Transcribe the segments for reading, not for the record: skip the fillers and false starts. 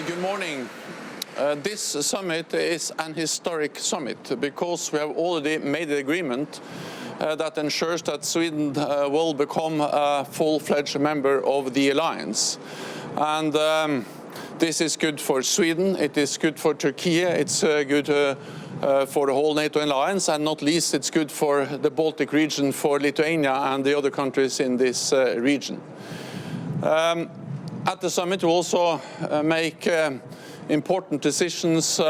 Good morning. This summit is an historic summit because we have already made an agreement that ensures that Sweden will become a full-fledged member of the alliance. And this is good for Sweden, it is good for Türkiye, it's good for the whole NATO alliance, and not least it's good for the Baltic region, for Lithuania and the other countries in this region. At the summit we also make important decisions,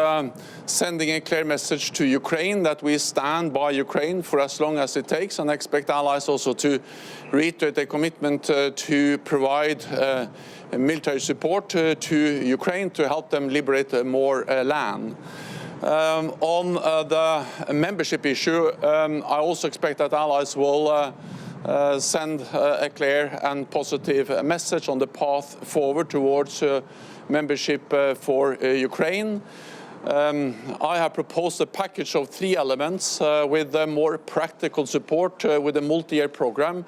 sending a clear message to Ukraine that we stand by Ukraine for as long as it takes, and expect allies also to reiterate a commitment to provide military support to Ukraine to help them liberate more land. On the membership issue, I also expect that allies will send a clear and positive message on the path forward towards membership for Ukraine. I have proposed a package of 3 elements with more practical support with a multi-year program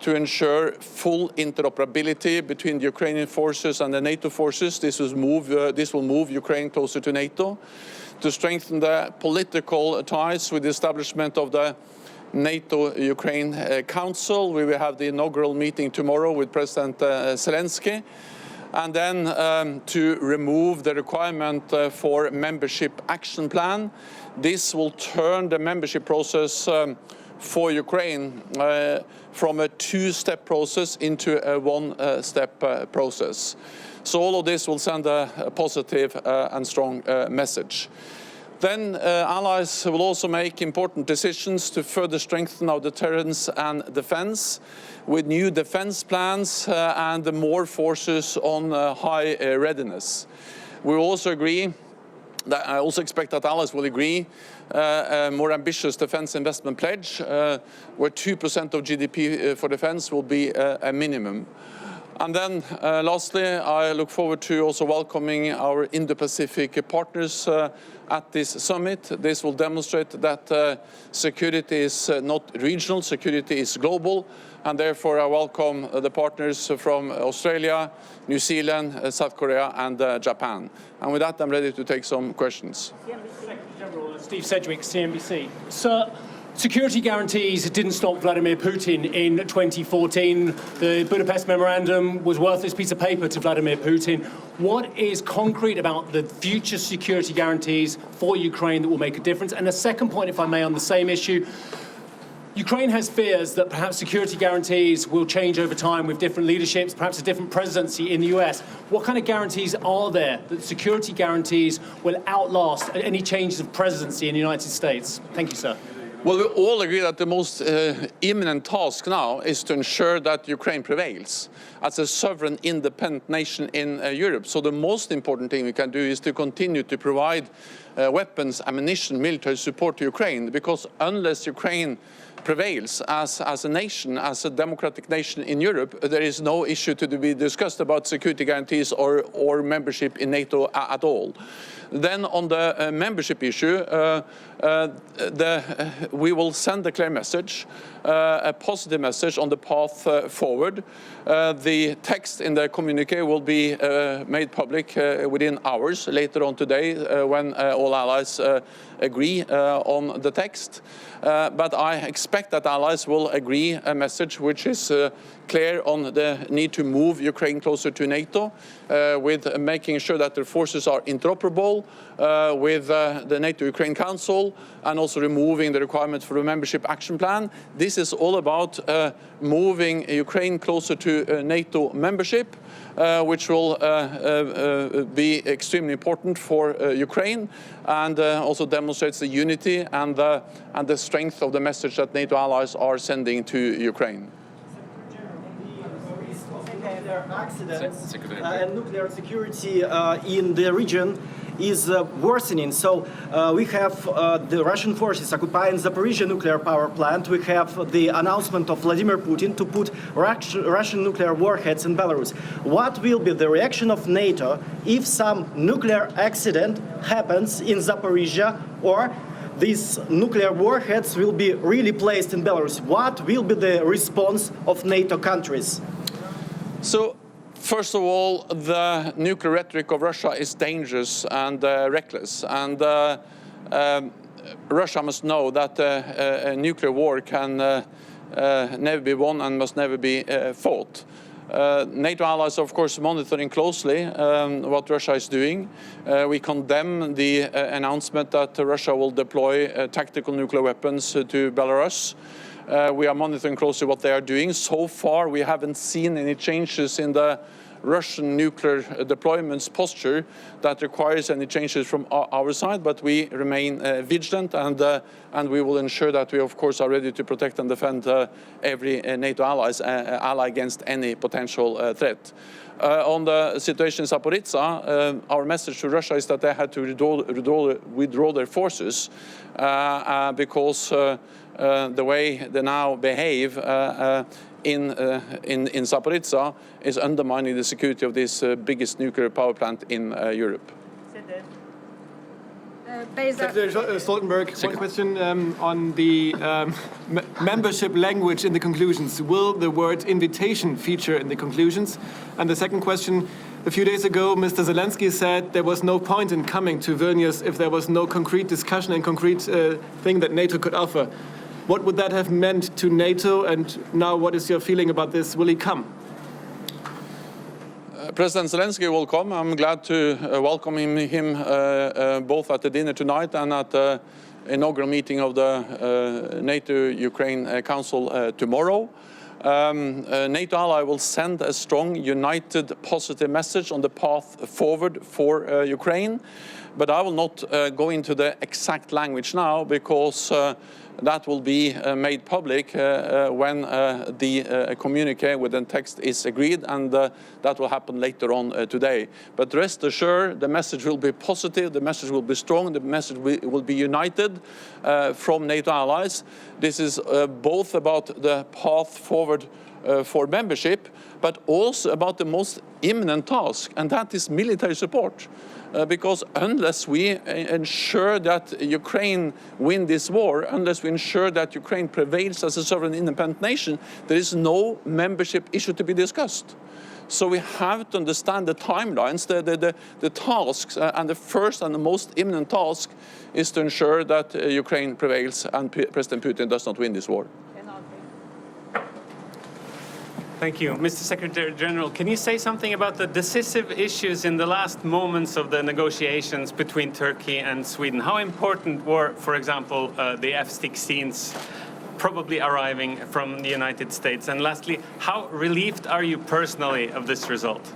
to ensure full interoperability between the Ukrainian forces and the NATO forces. This will move Ukraine closer to NATO. To strengthen the political ties with the establishment of the NATO-Ukraine Council. We will have the inaugural meeting tomorrow with President Zelenskyy. And then to remove the requirement for membership action plan. This will turn the membership process for Ukraine from a 2-step process into a 1-step process. So all of this will send a positive and strong message. Then allies will also make important decisions to further strengthen our deterrence and defense with new defense plans and more forces on high readiness. We also agree that I also expect that allies will agree a more ambitious defense investment pledge where 2% of GDP for defense will be a minimum. And then lastly, I look forward to also welcoming our Indo-Pacific partners at this summit. This will demonstrate that security is not regional, security is global, and therefore I welcome the partners from Australia, New Zealand, South Korea and Japan. And with that, I'm ready to take some questions. Secretary General Steve Sedgwick, CNBC. Sir, security guarantees didn't stop Vladimir Putin in 2014. The Budapest Memorandum was a worthless piece of paper to Vladimir Putin. What is concrete about the future security guarantees for Ukraine that will make a difference? And a second point, if I may, on the same issue. Ukraine has fears that perhaps security guarantees will change over time with different leaderships, perhaps a different presidency in the US. What kind of guarantees are there that security guarantees will outlast any changes of presidency in the United States? Thank you, sir. Well, we all agree that the most imminent task now is to ensure that Ukraine prevails as a sovereign, independent nation in Europe. So the most important thing we can do is to continue to provide weapons, ammunition, military support to Ukraine, because unless Ukraine prevails as a nation, as a democratic nation in Europe, there is no issue to be discussed about security guarantees or membership in NATO at all. Then on the membership issue, we will send a clear message, a positive message on the path forward. The text in the communique will be made public within hours later on today when all allies agree on the text. But I expect that allies will agree a message which is clear on the need to move Ukraine closer to NATO, with making sure that their forces are interoperable with the NATO-Ukraine Council, and also removing the requirement for a membership action plan. This is all about moving Ukraine closer to NATO membership, which will be extremely important for Ukraine, and also demonstrates the unity and the strength of the message that NATO allies are sending to Ukraine. Accidents and nuclear security in the region, is worsening. So we have the Russian forces occupying Zaporizhzhia nuclear power plant. We have the announcement of Vladimir Putin to put Russian nuclear warheads in Belarus. What will be the reaction of NATO if some nuclear accident happens in Zaporizhzhia, or these nuclear warheads will be really placed in Belarus? What will be the response of NATO countries? So, first of all, the nuclear rhetoric of Russia is dangerous and reckless. And Russia must know that a nuclear war can never be won and must never be fought. NATO allies are, of course, monitoring closely what Russia is doing. We condemn the announcement that Russia will deploy tactical nuclear weapons to Belarus. We are monitoring closely what they are doing. So far, we haven't seen any changes in the Russian nuclear deployments posture that requires any changes from our side, but we remain vigilant, and we will ensure that we, of course, are ready to protect and defend every NATO ally against any potential threat. On the situation in Zaporizhzhia, our message to Russia is that they had to withdraw their forces because the way they now behave in Zaporizhzhia is undermining the security of this biggest nuclear power plant in Europe. Secretary Stoltenberg, one question on the membership language in the conclusions. Will the word invitation feature in the conclusions? And the second question, a few days ago, Mr. Zelenskyy said there was no point in coming to Vilnius if there was no concrete discussion and concrete thing that NATO could offer. What would that have meant to NATO, and now what is your feeling about this? Will he come? President Zelenskyy will come. I'm glad to welcome him both at the dinner tonight and at the inaugural meeting of the NATO-Ukraine Council tomorrow. NATO ally will send a strong, united, positive message on the path forward for Ukraine. But I will not go into the exact language now, because that will be made public when the communique with the text is agreed, and that will happen later on today. But rest assured, the message will be positive, the message will be strong, the message will be united from NATO allies. This is both about the path forward for membership, but also about the most imminent task, and that is military support. Because unless we ensure that Ukraine wins this war, unless we ensure that Ukraine prevails as a sovereign independent nation, there is no membership issue to be discussed. So we have to understand the timelines, the tasks, and the first and the most imminent task is to ensure that Ukraine prevails and President Putin does not win this war. Thank you. Mr. Secretary General, can you say something about the decisive issues in the last moments of the negotiations between Turkey and Sweden? How important were, for example, the F-16s probably arriving from the United States? And lastly, how relieved are you personally of this result?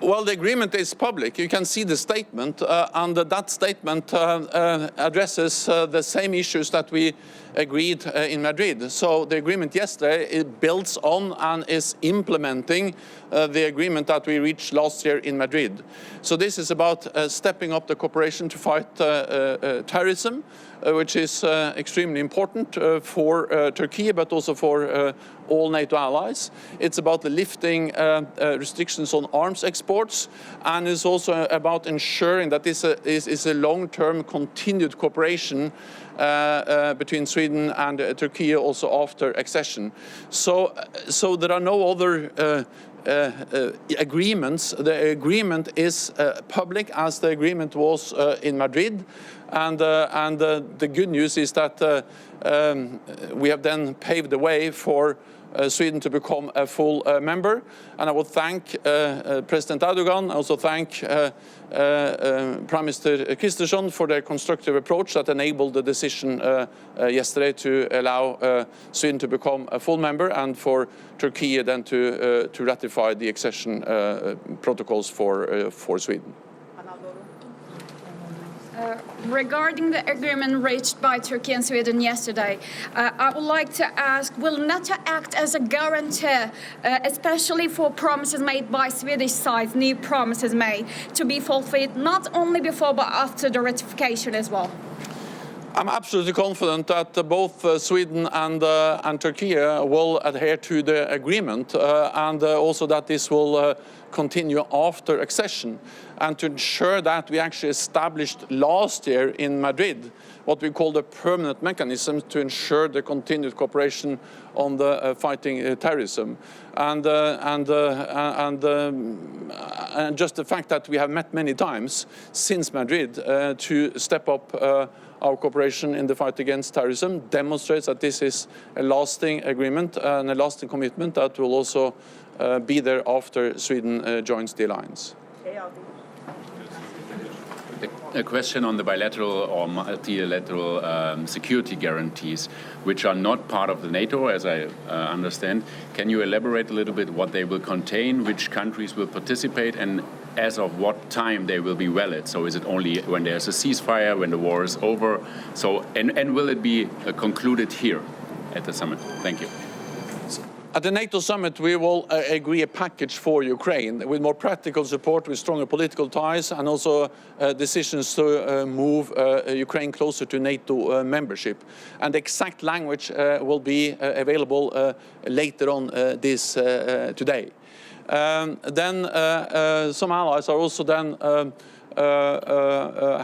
Well, the agreement is public. You can see the statement, and that statement addresses the same issues that we agreed in Madrid. So the agreement yesterday, it builds on and is implementing the agreement that we reached last year in Madrid. So this is about stepping up the cooperation to fight terrorism, which is extremely important for Turkey, but also for all NATO allies. It's about the lifting restrictions on arms exports, and it's also about ensuring that this is a long-term continued cooperation between Sweden and Turkey also after accession. So there are no other agreements. The agreement is public, as the agreement was in Madrid, and the good news is that we have then paved the way for Sweden to become a full member. And I would thank President Erdogan. I also thank Prime Minister Kristersson for their constructive approach that enabled the decision yesterday to allow Sweden to become a full member, and for Turkey then to ratify the accession protocols for Sweden. Regarding the agreement reached by Turkey and Sweden yesterday, I would like to ask, will NATO act as a guarantor, especially for promises made by Swedish side, new promises made, to be fulfilled not only before but after the ratification as well? I'm absolutely confident that both Sweden and Turkey will adhere to the agreement and also that this will continue after accession. And to ensure that, we actually established last year in Madrid what we call the permanent mechanism to ensure the continued cooperation on the fighting terrorism. And just the fact that we have met many times since Madrid to step up our cooperation in the fight against terrorism demonstrates that this is a lasting agreement and a lasting commitment that will also be there after Sweden joins the alliance. A question on the bilateral or multilateral security guarantees, which are not part of the NATO, as I understand. Can you elaborate a little bit what they will contain, which countries will participate, and as of what time they will be valid? So is it only when there's a ceasefire, when the war is over? So, and will it be concluded here at the summit? Thank you. At the NATO Summit, we will agree a package for Ukraine with more practical support, with stronger political ties, and also decisions to move Ukraine closer to NATO membership. And the exact language will be available later on today. Then some allies are also then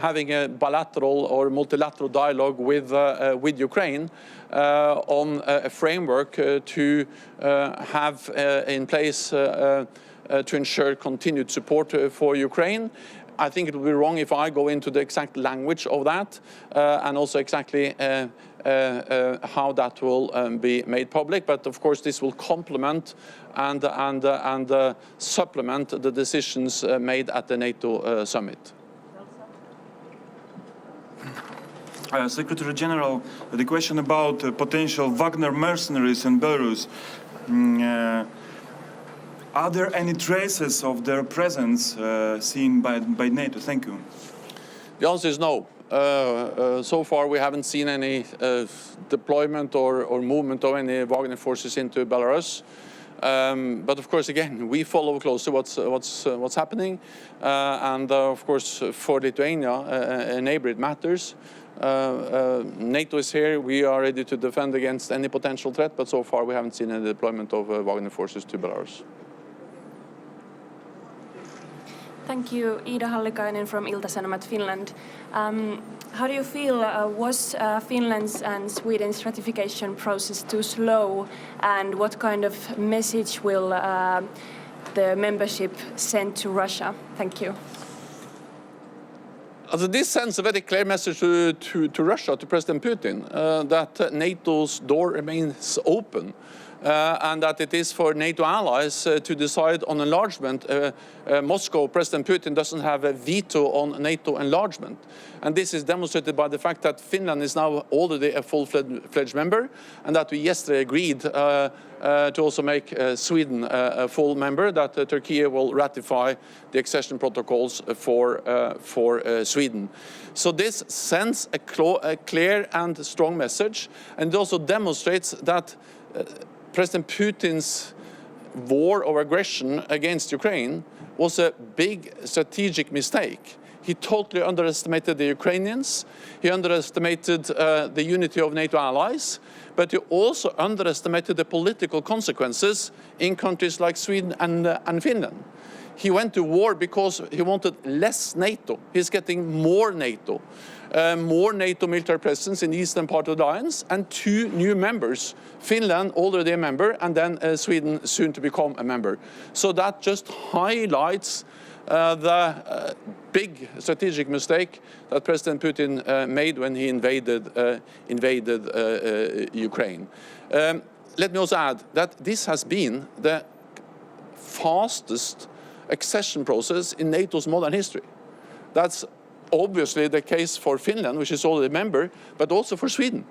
having a bilateral or multilateral dialogue with Ukraine on a framework to have in place to ensure continued support for Ukraine. I think it would be wrong if I go into the exact language of that and also exactly how that will be made public. But of course, this will complement and supplement the decisions made at the NATO Summit. Secretary General, the question about potential Wagner mercenaries in Belarus. Are there any traces of their presence seen by NATO? Thank you. The answer is no. So far, we haven't seen any deployment or movement of any Wagner forces into Belarus. But of course, again, we follow closely what's happening, and of course, for Lithuania, a neighbor, it matters. NATO is here. We are ready to defend against any potential threat, but so far we haven't seen any deployment of Wagner forces to Belarus. Thank you, Ida Hallikainen from Ilta-Sanomat, Finland. How do you feel, was Finland's and Sweden's ratification process too slow, and what kind of message will the membership send to Russia? Thank you. This sends a very clear message to Russia, to President Putin, that NATO's door remains open. And that it is for NATO allies to decide on enlargement. Moscow, President Putin doesn't have a veto on NATO enlargement. And this is demonstrated by the fact that Finland is now already a full-fledged member, and that we yesterday agreed to also make Sweden a full member, that Turkey will ratify the accession protocols for Sweden. So this sends a clear and strong message, and it also demonstrates that President Putin's war or aggression against Ukraine was a big strategic mistake. He totally underestimated the Ukrainians, he underestimated the unity of NATO allies, but he also underestimated the political consequences in countries like Sweden and Finland. He went to war because he wanted less NATO. He's getting more NATO military presence in the eastern part of the alliance, and 2 new members, Finland already a member, and then Sweden soon to become a member. So that just highlights the big strategic mistake that President Putin made when he invaded Ukraine. Let me also add that this has been the fastest accession process in NATO's modern history. That's obviously the case for Finland, which is already a member, but also for Sweden.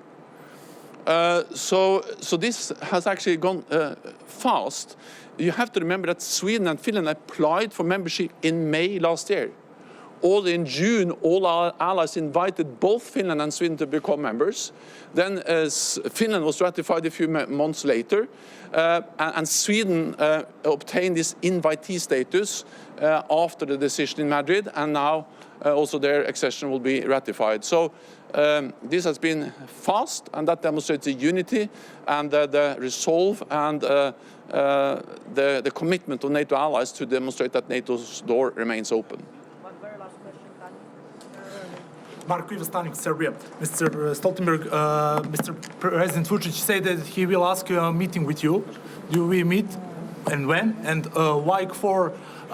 So this has actually gone fast. You have to remember that Sweden and Finland applied for membership in May last year. all in June, all our allies invited both Finland and Sweden to become members. Then Finland was ratified a few months later, and Sweden obtained this invitee status after the decision in Madrid, and now also their accession will be ratified. So this has been fast, and that demonstrates the unity and the resolve and the commitment of NATO allies to demonstrate that NATO's door remains open. One very last question, Mark Kyiv, Serbia. Mr. Stoltenberg, Mr. President Vučić said that he will ask a meeting with you. Do we meet, and when? And why KFOR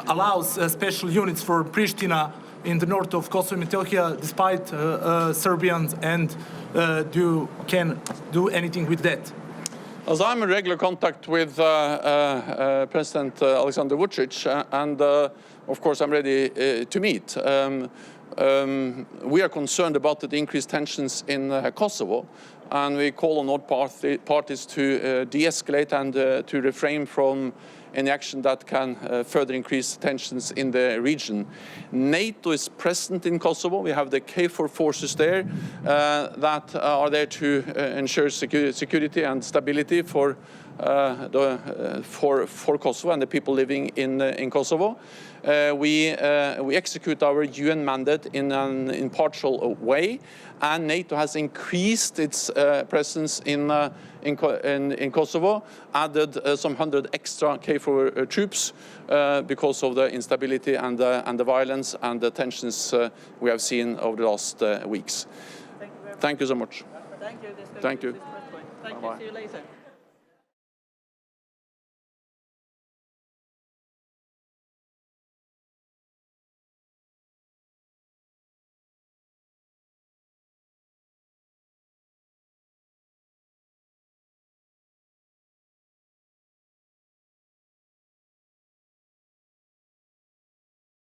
allows special units for Pristina in the north of Kosovo and Metohija, despite Serbians, and can do anything with that? As I'm in regular contact with President Alexander Vučić, and of course I'm ready to meet. We are concerned about the increased tensions in Kosovo, and we call on all parties to de-escalate and to refrain from any action that can further increase tensions in the region. NATO is present in Kosovo. We have the KFOR forces there that are there to ensure security and stability for Kosovo and the people living in Kosovo. We execute our UN mandate in an impartial way, and NATO has increased its presence in Kosovo, added some 100 extra KFOR troops because of the instability and the violence and the tensions we have seen over the last weeks. Thank you so much. Thank you. Thank you. Thank you. See you later.